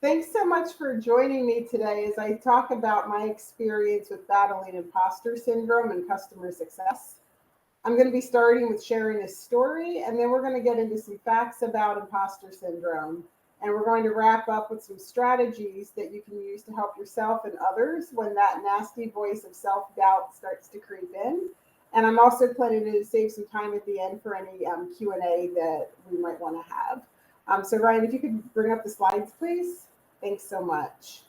Thanks so much for joining me today as I talk about my experience with battling imposter syndrome and customer success. I'm going to be starting with sharing a story, and then we're going to get into some facts about imposter syndrome. And we're going to wrap up with some strategies that you can use to help yourself and others when that nasty voice of self doubt starts to creep in. And I'm also planning to save some time at the end for any Q&A that we might want to have. So Ryan, if you could bring up the slides, please. Thanks so much.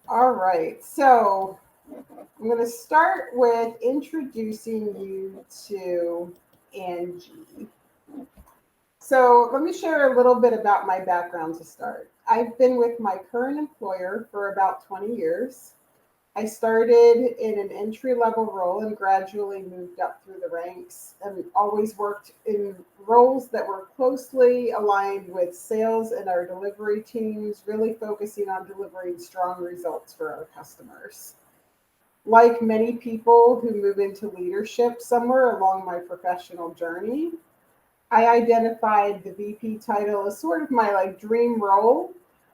All right, so I'm going to start with introducing you to Angie. So let me share a little bit about my background to start. I've been with my current employer for about 20 years. I started in an entry level role and gradually moved up through the ranks and always worked in roles that were closely aligned with sales and our delivery teams, really focusing on delivering strong results for our customers. Like many people who move into leadership somewhere along my professional journey, I identified the VP title as sort of my dream role.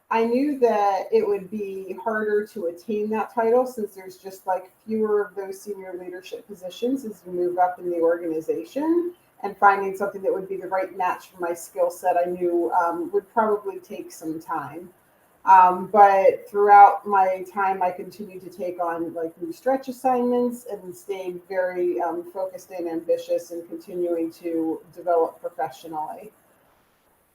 I knew that it would be harder to attain that title since there's just fewer of those senior leadership positions as you move up in the organization, and finding something that would be the right match for my skill set I knew would probably take some time. But throughout my time, I continued to take on new stretch assignments and stayed very focused and ambitious in continuing to develop professionally.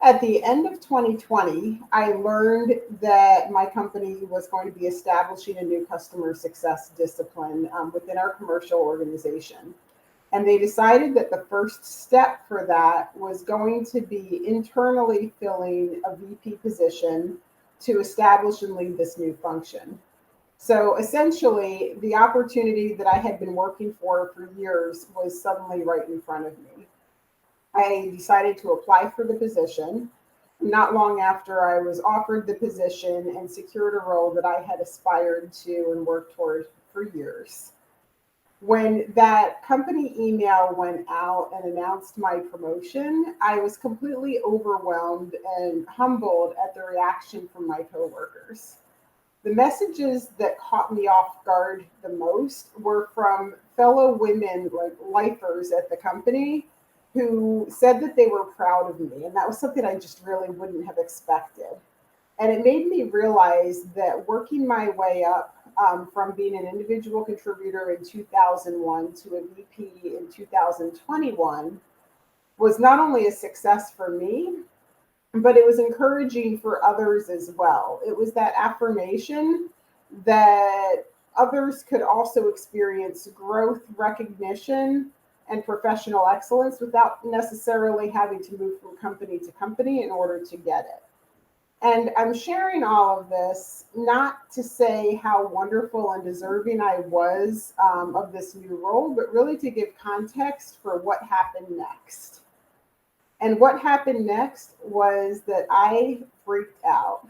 At the end of 2020, I learned that my company was going to be establishing a new customer success discipline within our commercial organization. And they decided that the first step for that was going to be internally filling a VP position to establish and lead this new function. So essentially, the opportunity that I had been working for years was suddenly right in front of me. I decided to apply for the position. Not long after I was offered the position and secured a role that I had aspired to and worked toward for years. When that company email went out and announced my promotion, I was completely overwhelmed and humbled at the reaction from my coworkers. The messages that caught me off guard the most were from fellow women, like lifers at the company, who said that they were proud of me. And that was something I just really wouldn't have expected. And it made me realize that working my way up from being an individual contributor in 2001 to a VP in 2021 was not only a success for me, but it was encouraging for others as well. It was that affirmation that others could also experience growth, recognition, and professional excellence without necessarily having to move from company to company in order to get it. And I'm sharing all of this not to say how wonderful and deserving I was of this new role, but really to give context for what happened next. And what happened next was that I freaked out.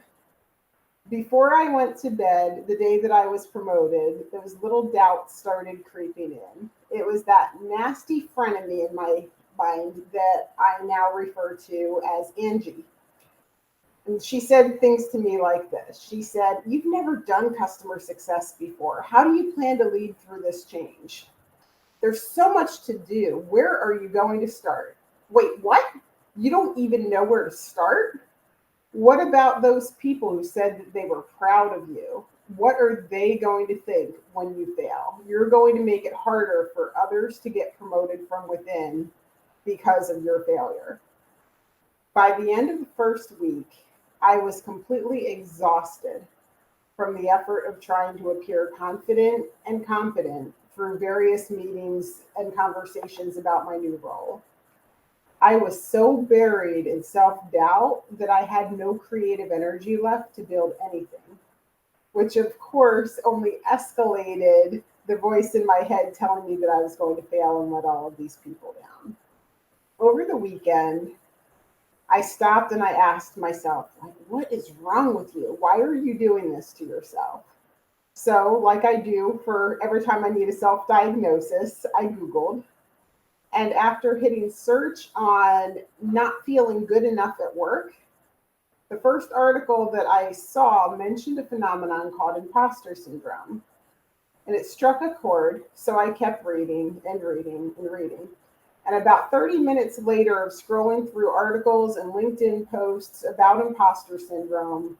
Before I went to bed the day that I was promoted, those little doubts started creeping in. It was that nasty frenemy in my mind that I now refer to as Angie. And she said things to me like this. She said, "You've never done customer success before. How do you plan to lead through this change? There's so much to do. Where are you going to start? Wait, what? You don't even know where to start? What about those people who said that they were proud of you? What are they going to think when you fail? You're going to make it harder for others to get promoted from within because of your failure." By the end of the first week, I was completely exhausted from the effort of trying to appear confident and competent through various meetings and conversations about my new role. I was so buried in self-doubt that I had no creative energy left to build anything, which of course only escalated the voice in my head telling me that I was going to fail and let all of these people down. Over the weekend, I stopped and I asked myself, what is wrong with you? Why are you doing this to yourself? So, like I do for every time I need a self-diagnosis, I Googled, And after hitting search on not feeling good enough at work, the first article that I saw mentioned a phenomenon called imposter syndrome. And it struck a chord, so I kept reading and reading and reading. And about 30 minutes later of scrolling through articles and LinkedIn posts about imposter syndrome,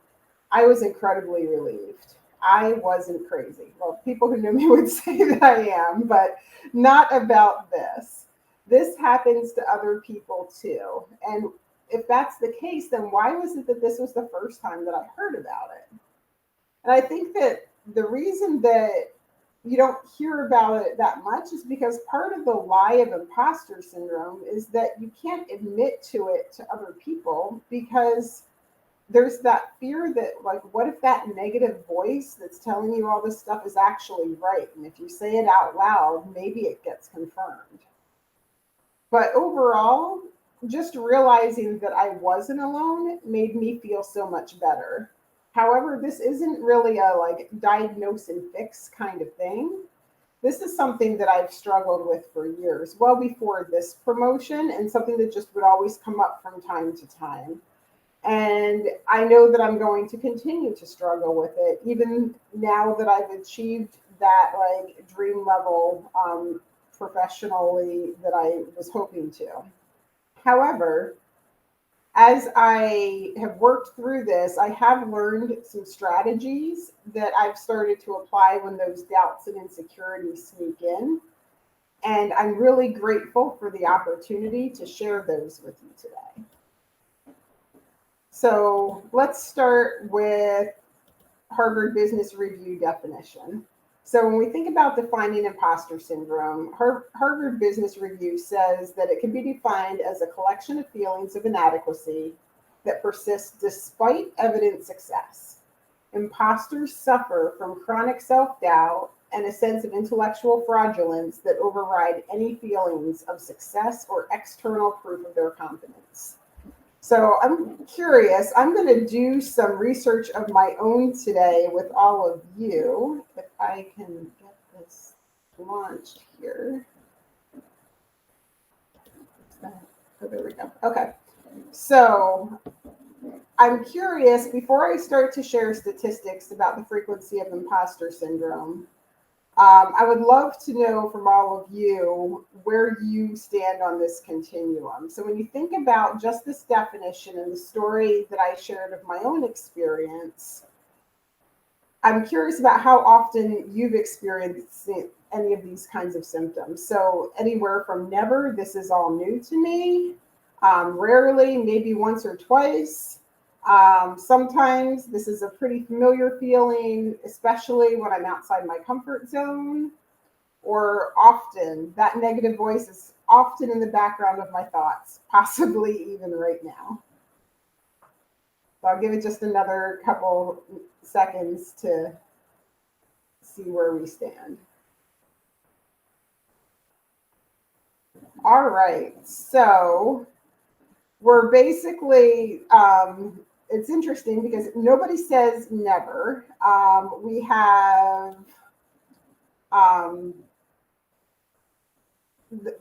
I was incredibly relieved. I wasn't crazy. Well, people who know me would say that I am, but not about this. This happens to other people too. And if that's the case, then why was it that this was the first time that I heard about it? And I think that the reason that you don't hear about it that much is because part of the lie of imposter syndrome is that you can't admit to it to other people because there's that fear that, like, what if that negative voice that's telling you all this stuff is actually right? And if you say it out loud, maybe it gets confirmed. But overall, just realizing that I wasn't alone made me feel so much better. However, this isn't really a like diagnose and fix kind of thing. This is something that I've struggled with for years, well before this promotion, and something that just would always come up from time to time. And I know that I'm going to continue to struggle with it, even now that I've achieved that like dream level professionally that I was hoping to. However, as I have worked through this, I have learned some strategies that I've started to apply when those doubts and insecurities sneak in. And I'm really grateful for the opportunity to share those with you today. So let's start with Harvard Business Review definition. So when we think about defining imposter syndrome, Harvard Business Review says that it can be defined as a collection of feelings of inadequacy that persist despite evident success. Imposters suffer from chronic self-doubt and a sense of intellectual fraudulence that override any feelings of success or external proof of their competence. So I'm curious, I'm going to do some research of my own today with all of you. If I can get this launched here. Oh, there we go. Okay. So I'm curious, before I start to share statistics about the frequency of imposter syndrome, I would love to know from all of you where you stand on this continuum. So when you think about just this definition and the story that I shared of my own experience, I'm curious about how often you've experienced any of these kinds of symptoms. So anywhere from never, this is all new to me, rarely, maybe once or twice. Sometimes this is a pretty familiar feeling, especially when I'm outside my comfort zone, or often that negative voice is often in the background of my thoughts, possibly even right now. So I'll give it just another couple seconds to see where we stand. All right, so we're basically, it's interesting because nobody says never. We have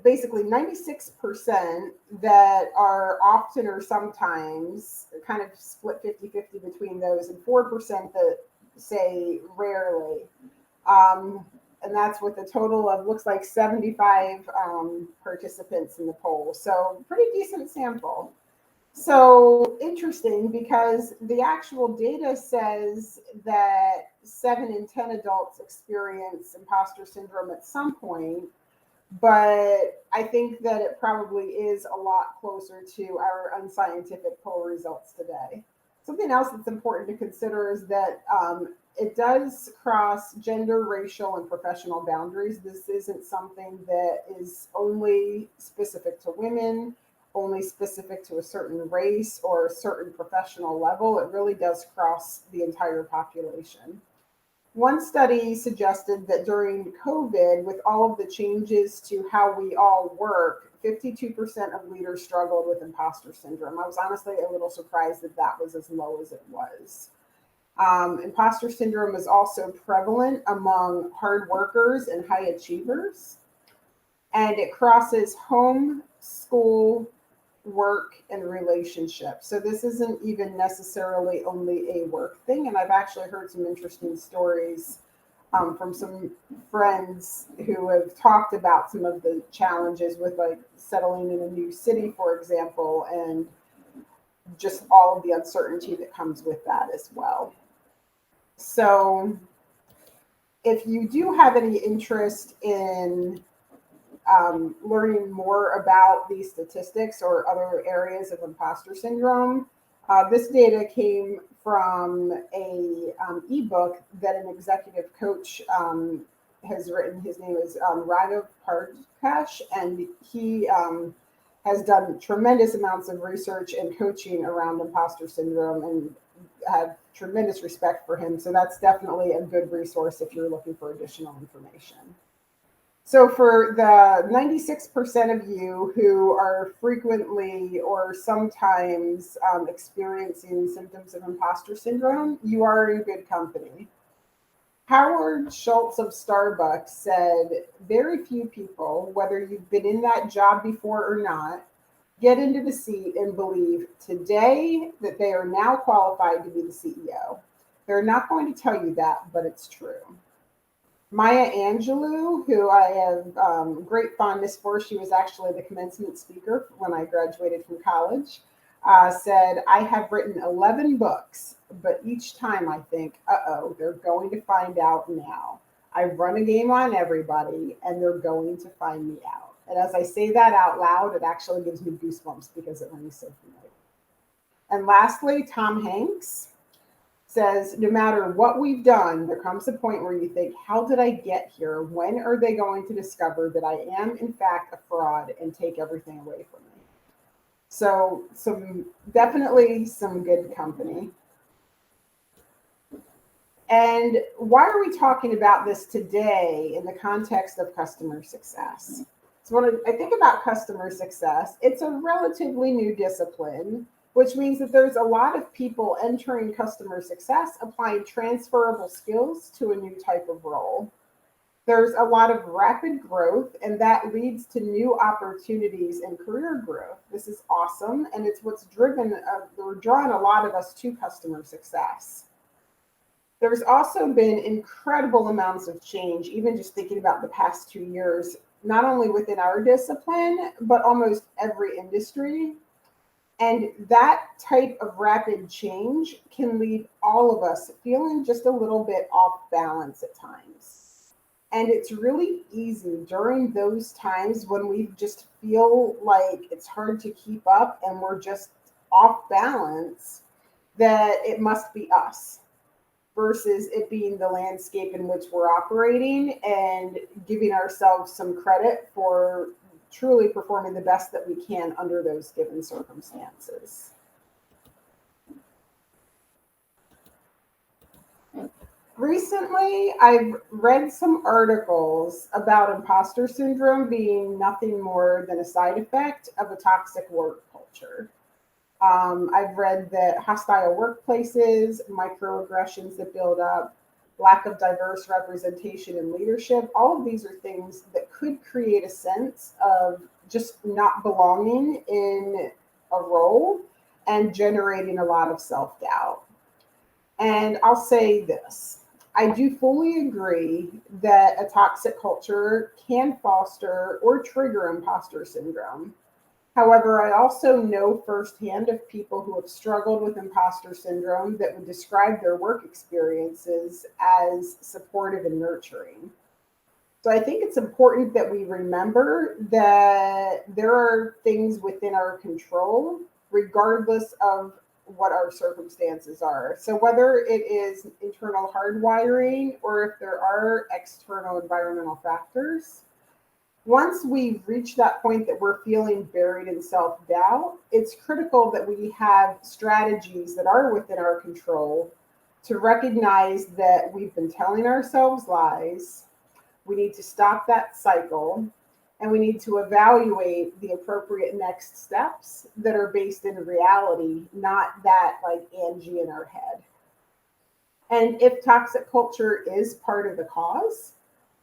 basically 96% that are often or sometimes, kind of split 50-50 between those, and 4% that say rarely. And that's with a total of, looks like 75 participants in the poll. So pretty decent sample. So interesting, because the actual data says that 7 in 10 adults experience imposter syndrome at some point, but I think that it probably is a lot closer to our unscientific poll results today. Something else that's important to consider is that it does cross gender, racial, and professional boundaries. This isn't something that is only specific to women, only specific to a certain race or a certain professional level. It really does cross the entire population. One study suggested that during COVID, with all of the changes to how we all work, 52% of leaders struggled with imposter syndrome. I was honestly a little surprised that that was as low as it was. Imposter syndrome is also prevalent among hard workers and high achievers. and it crosses home, school, work, and relationship. So this isn't even necessarily only a work thing. And I've actually heard some interesting stories from some friends who have talked about some of the challenges with like settling in a new city, for example, and just all of the uncertainty that comes with that as well. So if you do have any interest in learning more about these statistics or other areas of imposter syndrome, this data came from a ebook that an executive coach has written. His name is Raghav Parkash, and he has done tremendous amounts of research and coaching around imposter syndrome, and have tremendous respect for him. So that's definitely a good resource if you're looking for additional information. So for the 96% of you who are frequently or sometimes experiencing symptoms of imposter syndrome, you are in good company. Howard Schultz of Starbucks said, very few people, whether you've been in that job before or not, get into the seat and believe today that they are now qualified to be the CEO. They're not going to tell you that, but it's true. Maya Angelou, who I have great fondness for, she was actually the commencement speaker when I graduated from college, said, I have written 11 books, but each time I think, uh-oh, they're going to find out now. I run a game on everybody, and they're going to find me out. And as I say that out loud, it actually gives me goosebumps because it rings so familiar. And lastly, Tom Hanks says, no matter what we've done, there comes a point where you think, how did I get here? When are they going to discover that I am, in fact, a fraud and take everything away from me? So definitely some good company. And why are we talking about this today in the context of customer success? So when I think about customer success, it's a relatively new discipline, which means that there's a lot of people entering customer success, applying transferable skills to a new type of role. There's a lot of rapid growth, and that leads to new opportunities and career growth. This is awesome, and it's what's drawn a lot of us to customer success. There's also been incredible amounts of change, even just thinking about the past 2 years, not only within our discipline, but almost every industry. And that type of rapid change can leave all of us feeling just a little bit off balance at times. And it's really easy during those times when we just feel like it's hard to keep up and we're just off balance, that it must be us, versus it being the landscape in which we're operating, and giving ourselves some credit for truly performing the best that we can under those given circumstances. Recently, I've read some articles about imposter syndrome being nothing more than a side effect of a toxic work culture. I've read that hostile workplaces, microaggressions that build up, lack of diverse representation in leadership, all of these are things that could create a sense of just not belonging in a role and generating a lot of self-doubt. And I'll say this, I do fully agree that a toxic culture can foster or trigger imposter syndrome. However, I also know firsthand of people who have struggled with imposter syndrome that would describe their work experiences as supportive and nurturing. So I think it's important that we remember that there are things within our control, regardless of what our circumstances are. So whether it is internal hardwiring or if there are external environmental factors, once we reach that point that we're feeling buried in self-doubt, it's critical that we have strategies that are within our control to recognize that we've been telling ourselves lies. We need to stop that cycle, and we need to evaluate the appropriate next steps that are based in reality, not that like Angie in our head. And if toxic culture is part of the cause,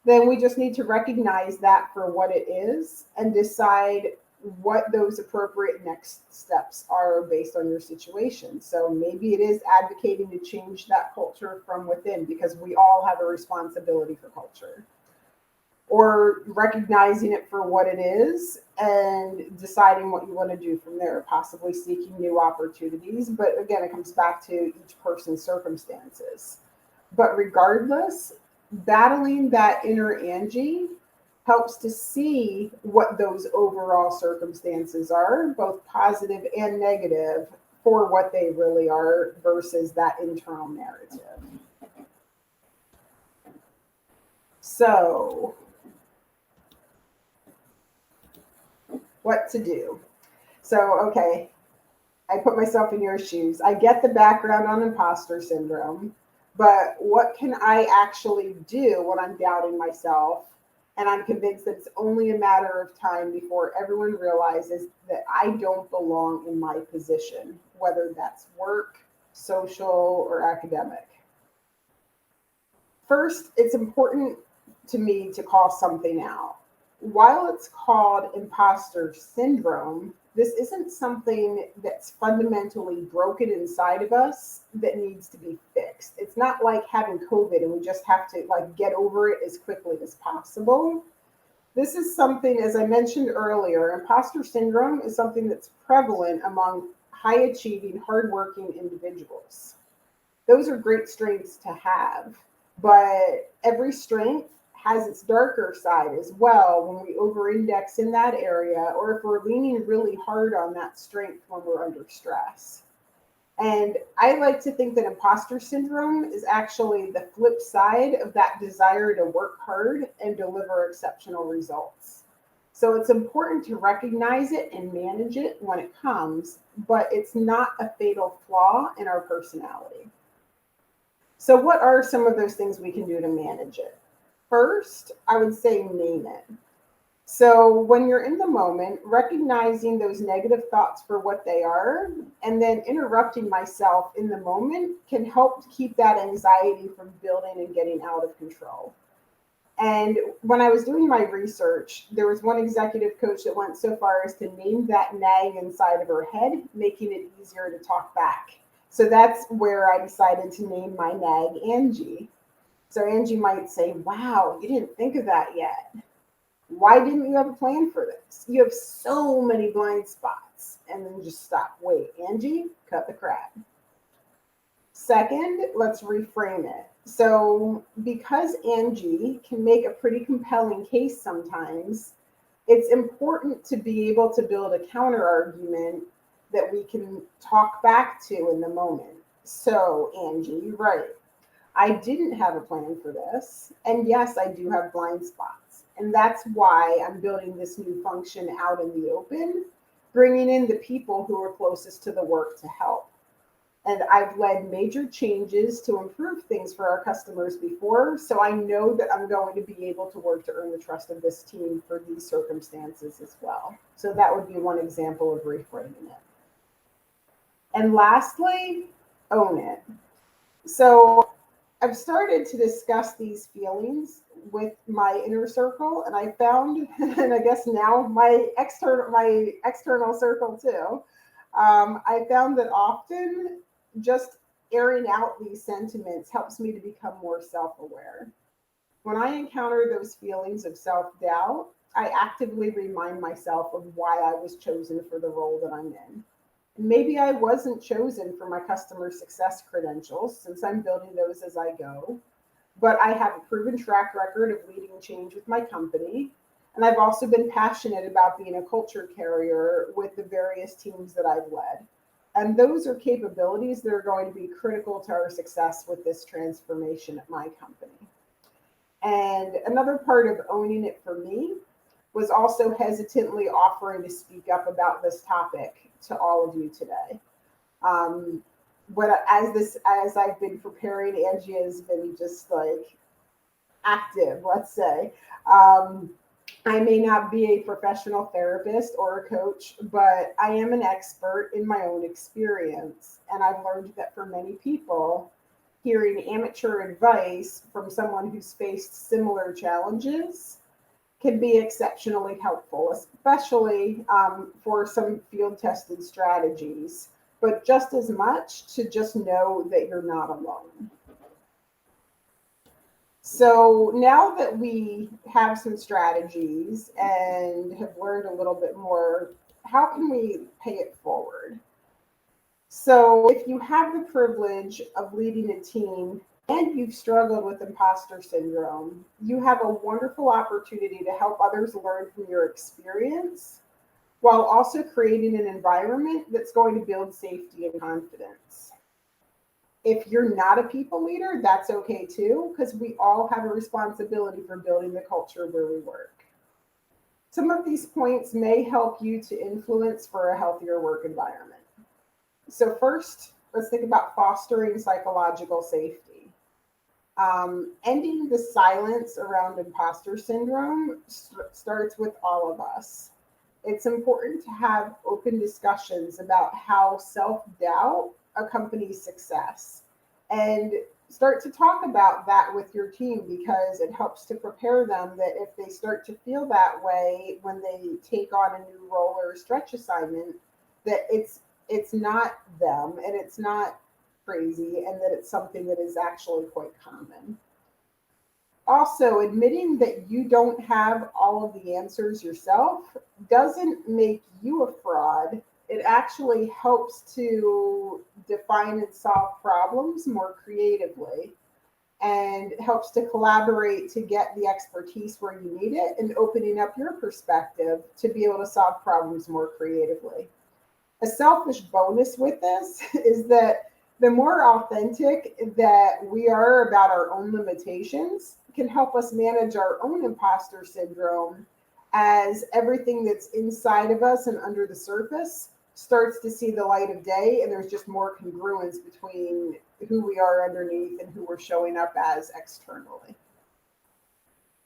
then we just need to recognize that for what it is and decide what those appropriate next steps are based on your situation. So maybe it is advocating to change that culture from within, because we all have a responsibility for culture, or recognizing it for what it is and deciding what you want to do from there, possibly seeking new opportunities. But again, it comes back to each person's circumstances. But regardless, battling that inner Angie helps to see what those overall circumstances are, both positive and negative, for what they really are versus that internal narrative. So, what to do? So, okay, I put myself in your shoes. I get the background on imposter syndrome, but what can I actually do when I'm doubting myself? And I'm convinced that it's only a matter of time before everyone realizes that I don't belong in my position, whether that's work, social, or academic. First, it's important to me to call something out. While it's called imposter syndrome, this isn't something that's fundamentally broken inside of us that needs to be fixed. It's not like having COVID and we just have to like get over it as quickly as possible. This is something, as I mentioned earlier, imposter syndrome is something that's prevalent among high achieving, hardworking individuals. Those are great strengths to have, but every strength has its darker side as well when we over-index in that area, or if we're leaning really hard on that strength when we're under stress. And I like to think that imposter syndrome is actually the flip side of that desire to work hard and deliver exceptional results. So it's important to recognize it and manage it when it comes, but it's not a fatal flaw in our personality. So what are some of those things we can do to manage it? First, I would say name it. So when you're in the moment, recognizing those negative thoughts for what they are, and then interrupting myself in the moment can help keep that anxiety from building and getting out of control. And when I was doing my research, there was one executive coach that went so far as to name that nag inside of her head, making it easier to talk back. So that's where I decided to name my nag Angie. So Angie might say, wow, you didn't think of that yet. Why didn't you have a plan for this? You have so many blind spots. And then just stop. Wait, Angie, cut the crap. Second, let's reframe it. So because Angie can make a pretty compelling case sometimes, it's important to be able to build a counter argument that we can talk back to in the moment. So Angie, you're right. I didn't have a plan for this. And yes, I do have blind spots. And that's why I'm building this new function out in the open, bringing in the people who are closest to the work to help. And I've led major changes to improve things for our customers before, so I know that I'm going to be able to work to earn the trust of this team for these circumstances as well. So that would be one example of reframing it. And lastly, own it. So I've started to discuss these feelings with my inner circle, and I found, and I guess now my external circle too, I found that often just airing out these sentiments helps me to become more self-aware. When I encounter those feelings of self-doubt, I actively remind myself of why I was chosen for the role that I'm in. Maybe I wasn't chosen for my customer success credentials, since I'm building those as I go, but I have a proven track record of leading change with my company. And I've also been passionate about being a culture carrier with the various teams that I've led. And those are capabilities that are going to be critical to our success with this transformation at my company. And another part of owning it for me was also hesitantly offering to speak up about this topic to all of you today. But as I've been preparing, Angie has been just like active, let's say. I may not be a professional therapist or a coach, but I am an expert in my own experience. And I've learned that for many people, hearing amateur advice from someone who's faced similar challenges can be exceptionally helpful, especially for some field tested strategies, but just as much to just know that you're not alone. So now that we have some strategies and have learned a little bit more, how can we pay it forward? So if you have the privilege of leading a team and you've struggled with imposter syndrome, you have a wonderful opportunity to help others learn from your experience while also creating an environment that's going to build safety and confidence. If you're not a people leader, that's okay too, because we all have a responsibility for building the culture where we work. Some of these points may help you to influence for a healthier work environment. So first, let's think about fostering psychological safety. Ending the silence around imposter syndrome starts with all of us. It's important to have open discussions about how self-doubt accompanies success, and start to talk about that with your team, because it helps to prepare them that if they start to feel that way when they take on a new role or a stretch assignment, that it's not them and it's not crazy, and that it's something that is actually quite common. Also, admitting that you don't have all of the answers yourself doesn't make you a fraud. It actually helps to define and solve problems more creatively, and helps to collaborate to get the expertise where you need it, and opening up your perspective to be able to solve problems more creatively. A selfish bonus with this is that the more authentic that we are about our own limitations can help us manage our own imposter syndrome, as everything that's inside of us and under the surface starts to see the light of day, and there's just more congruence between who we are underneath and who we're showing up as externally.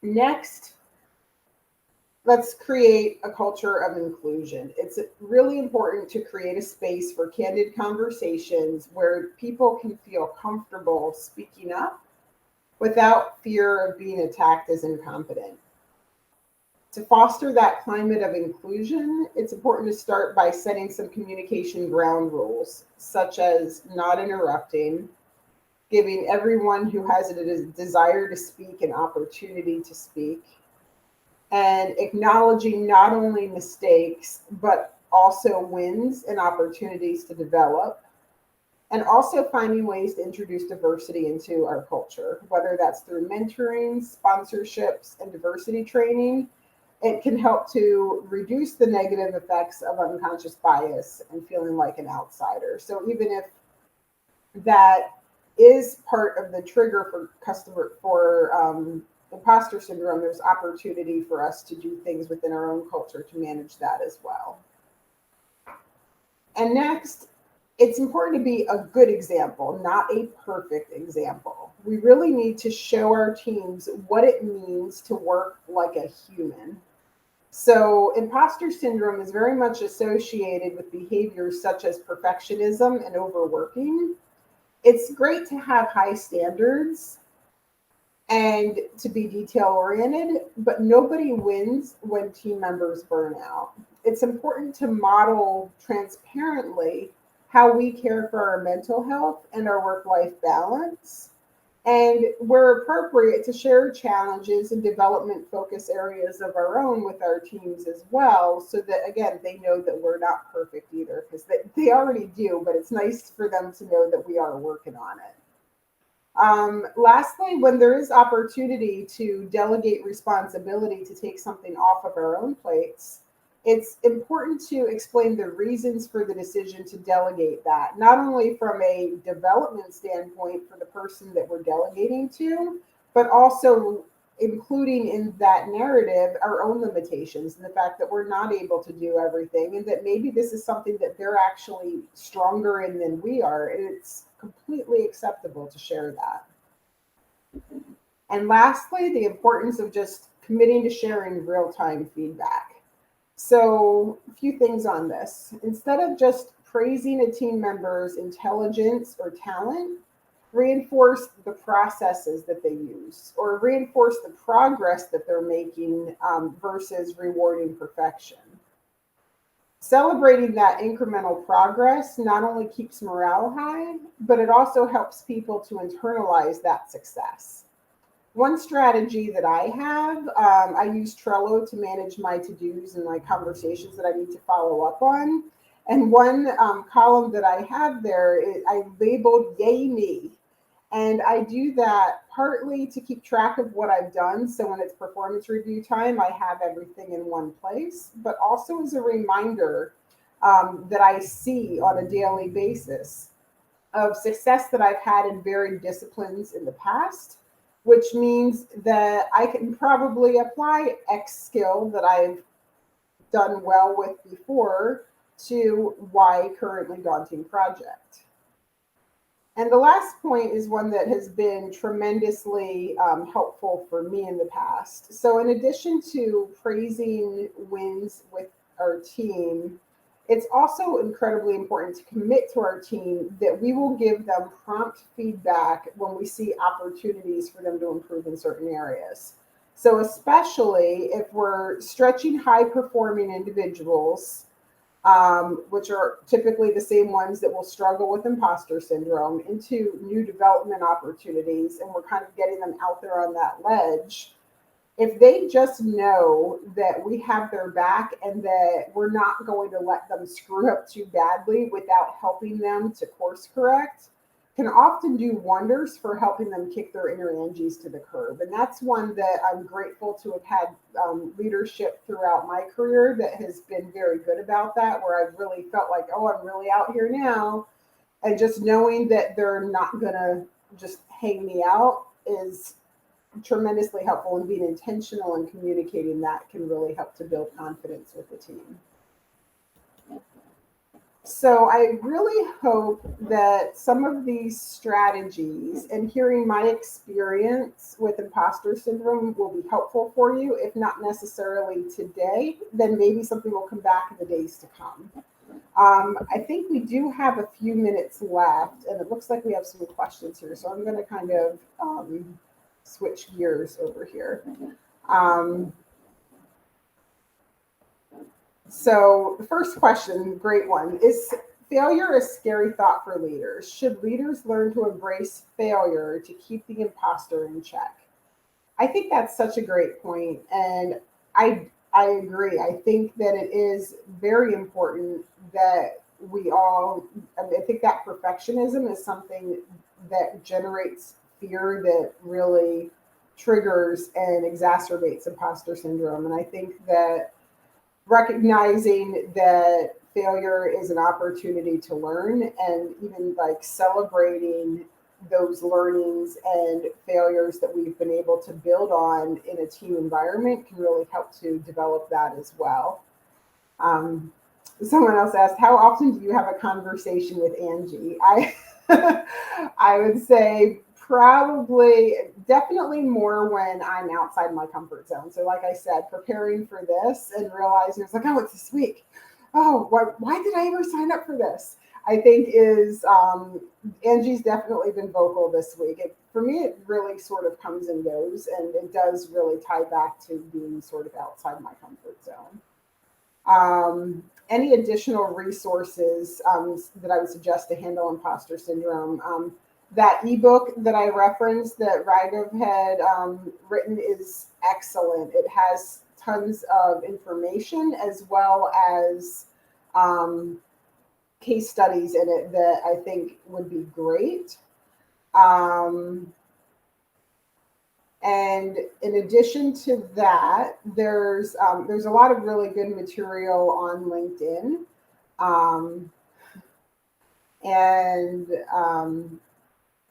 Next, let's create a culture of inclusion. It's really important to create a space for candid conversations where people can feel comfortable speaking up without fear of being attacked as incompetent. To foster that climate of inclusion, it's important to start by setting some communication ground rules, such as not interrupting, giving everyone who has a desire to speak an opportunity to speak, and acknowledging not only mistakes, but also wins and opportunities to develop, and also finding ways to introduce diversity into our culture, whether that's through mentoring, sponsorships, and diversity training. It can help to reduce the negative effects of unconscious bias and feeling like an outsider. So even if that is part of the trigger for imposter syndrome, there's opportunity for us to do things within our own culture to manage that as well. And next, it's important to be a good example, not a perfect example. We really need to show our teams what it means to work like a human. So imposter syndrome is very much associated with behaviors such as perfectionism and overworking. It's great to have high standards and to be detail oriented, but nobody wins when team members burn out. It's important to model transparently how we care for our mental health and our work-life balance, and where appropriate to share challenges and development focus areas of our own with our teams as well, so that again they know that we're not perfect either, because they already do, but it's nice for them to know that we are working on it. Lastly, when there is opportunity to delegate responsibility to take something off of our own plates, it's important to explain the reasons for the decision to delegate that, not only from a development standpoint for the person that we're delegating to, but also including in that narrative our own limitations and the fact that we're not able to do everything, and that maybe this is something that they're actually stronger in than we are, and it's completely acceptable to share that. And lastly, the importance of just committing to sharing real-time feedback. So a few things on this. Instead of just praising a team member's intelligence or talent, reinforce the processes that they use, or reinforce the progress that they're making versus rewarding perfection. Celebrating that incremental progress not only keeps morale high, but it also helps people to internalize that success. One strategy that I have, I use Trello to manage my to-dos and my conversations that I need to follow up on. And one column that I have there, I labeled Yay Me. And I do that partly to keep track of what I've done. So when it's performance review time, I have everything in one place, but also as a reminder that I see on a daily basis of success that I've had in varied disciplines in the past, which means that I can probably apply X skill that I've done well with before to Y currently daunting project. And the last point is one that has been tremendously helpful for me in the past. So, in addition to praising wins with our team, it's also incredibly important to commit to our team that we will give them prompt feedback when we see opportunities for them to improve in certain areas. So, especially if we're stretching high performing individuals, which are typically the same ones that will struggle with imposter syndrome, into new development opportunities, and we're kind of getting them out there on that ledge. If they just know that we have their back and that we're not going to let them screw up too badly without helping them to course correct, can often do wonders for helping them kick their inner Angies to the curb. And that's one that I'm grateful to have had leadership throughout my career that has been very good about that, where I've really felt like, oh, I'm really out here now. And just knowing that they're not going to just hang me out is tremendously helpful, and being intentional and communicating that can really help to build confidence with the team. So I really hope that some of these strategies and hearing my experience with imposter syndrome will be helpful for you. If not necessarily today, then maybe something will come back in the days to come. I think we do have a few minutes left, and it looks like we have some questions here. So I'm going to kind of switch gears over here. So the first question, great one, is failure a scary thought for leaders? Should leaders learn to embrace failure to keep the imposter in check? I think that's such a great point, and I agree. I think that it is very important that we all, I think that perfectionism is something that generates fear that really triggers and exacerbates imposter syndrome. And I think that recognizing that failure is an opportunity to learn, and even like celebrating those learnings and failures that we've been able to build on in a team environment can really help to develop that as well. Someone else asked, how often do you have a conversation with Angie? I would say probably, definitely more when I'm outside my comfort zone. So like I said, preparing for this and realizing it's like, oh, it's this week. Oh, why did I ever sign up for this? I think is Angie's definitely been vocal this week. For me, it really sort of comes and goes, and it does really tie back to being sort of outside my comfort zone. Any additional resources that I would suggest to handle imposter syndrome? That ebook that I referenced that Raghav had written is excellent. It has tons of information as well as case studies in it that I think would be great. And in addition to that, there's a lot of really good material on LinkedIn.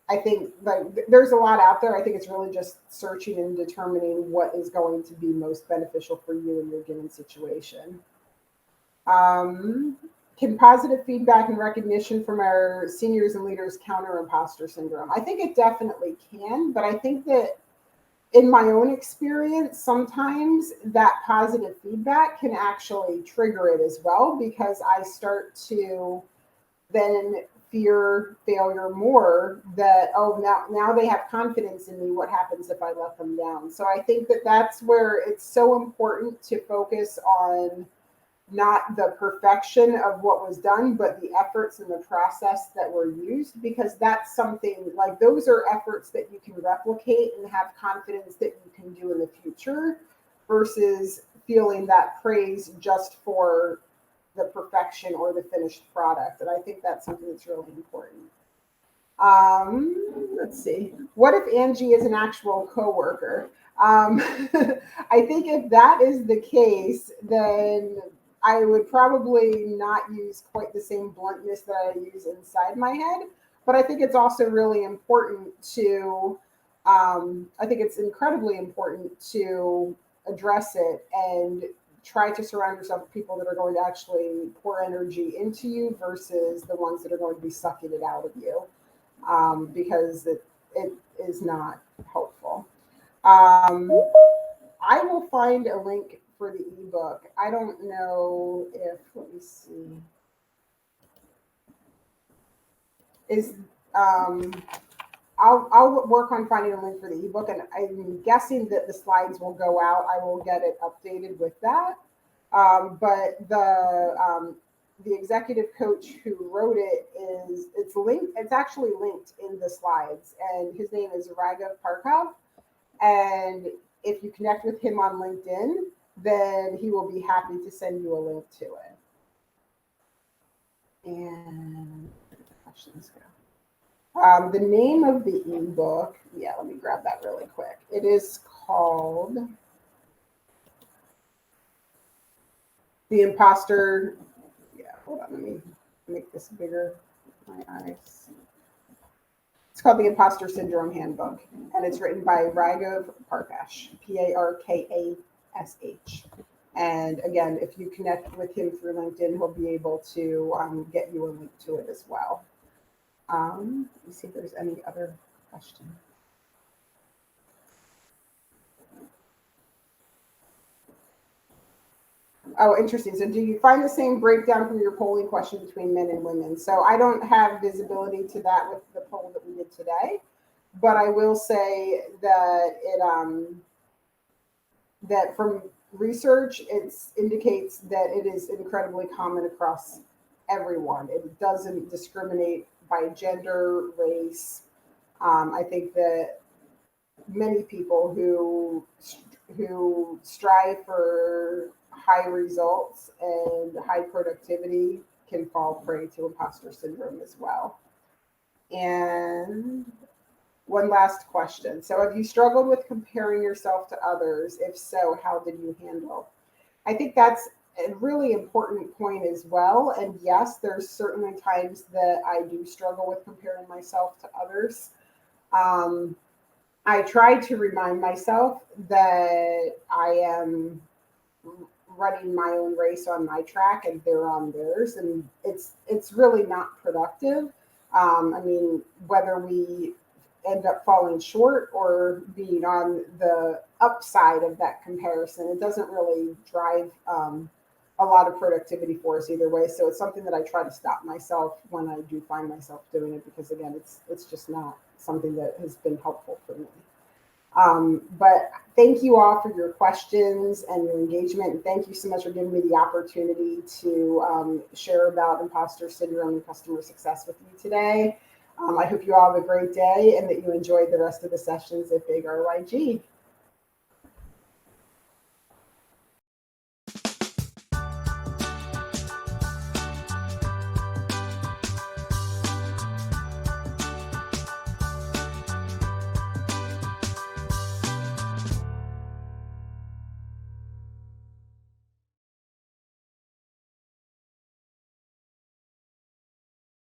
I think like there's a lot out there. I think it's really just searching and determining what is going to be most beneficial for you in your given situation. Can positive feedback and recognition from our seniors and leaders counter imposter syndrome? I think it definitely can, but I think that in my own experience, sometimes that positive feedback can actually trigger it as well, because I start to then fear failure more, that, oh, now they have confidence in me, what happens if I let them down? So I think that that's where it's so important to focus on not the perfection of what was done, but the efforts and the process that were used, because that's something like, those are efforts that you can replicate and have confidence that you can do in the future, versus feeling that praise just for the perfection or the finished product. And I think that's something that's really important. Let's see. What if Angie is an actual coworker? I think if that is the case, then I would probably not use quite the same bluntness that I use inside my head. But I think it's also really important to, I think it's incredibly important to address it and try to surround yourself with people that are going to actually pour energy into you versus the ones that are going to be sucking it out of you, because it is not helpful. I will find a link for the ebook. I don't know if, let me see, is I'll work on finding a link for the ebook, and I'm guessing that the slides will go out. I will get it updated with that. But the executive coach who wrote it it's linked. It's actually linked in the slides, and his name is Raghav Parkov. And if you connect with him on LinkedIn, then he will be happy to send you a link to it. And questions go. The name of the ebook, yeah, let me grab that really quick. It is called The Imposter. Yeah, hold on, let me make this bigger. My eyes. It's called The Imposter Syndrome Handbook, and it's written by Raghav Parkash, Parkash. And again, if you connect with him through LinkedIn, he'll be able to get you a link to it as well. Let me see if there's any other question. Oh, interesting. So do you find the same breakdown from your polling question between men and women? So I don't have visibility to that with the poll that we did today, but I will say that that from research, it indicates that it is incredibly common across everyone. It doesn't discriminate by gender, race. I think that many people who strive for high results and high productivity can fall prey to imposter syndrome as well. And one last question. So have you struggled with comparing yourself to others? If so, how did you handle? I think that's a really important point as well. And yes, there's certainly times that I do struggle with comparing myself to others. I try to remind myself that I am running my own race on my track and they're on theirs, and it's really not productive. I mean, whether we end up falling short or being on the upside of that comparison, it doesn't really drive a lot of productivity for us either way. So it's something that I try to stop myself when I do find myself doing it, because again, it's just not something that has been helpful for me. But thank you all for your questions and your engagement. And thank you so much for giving me the opportunity to share about imposter syndrome and customer success with you today. I hope you all have a great day and that you enjoyed the rest of the sessions at Big RYG.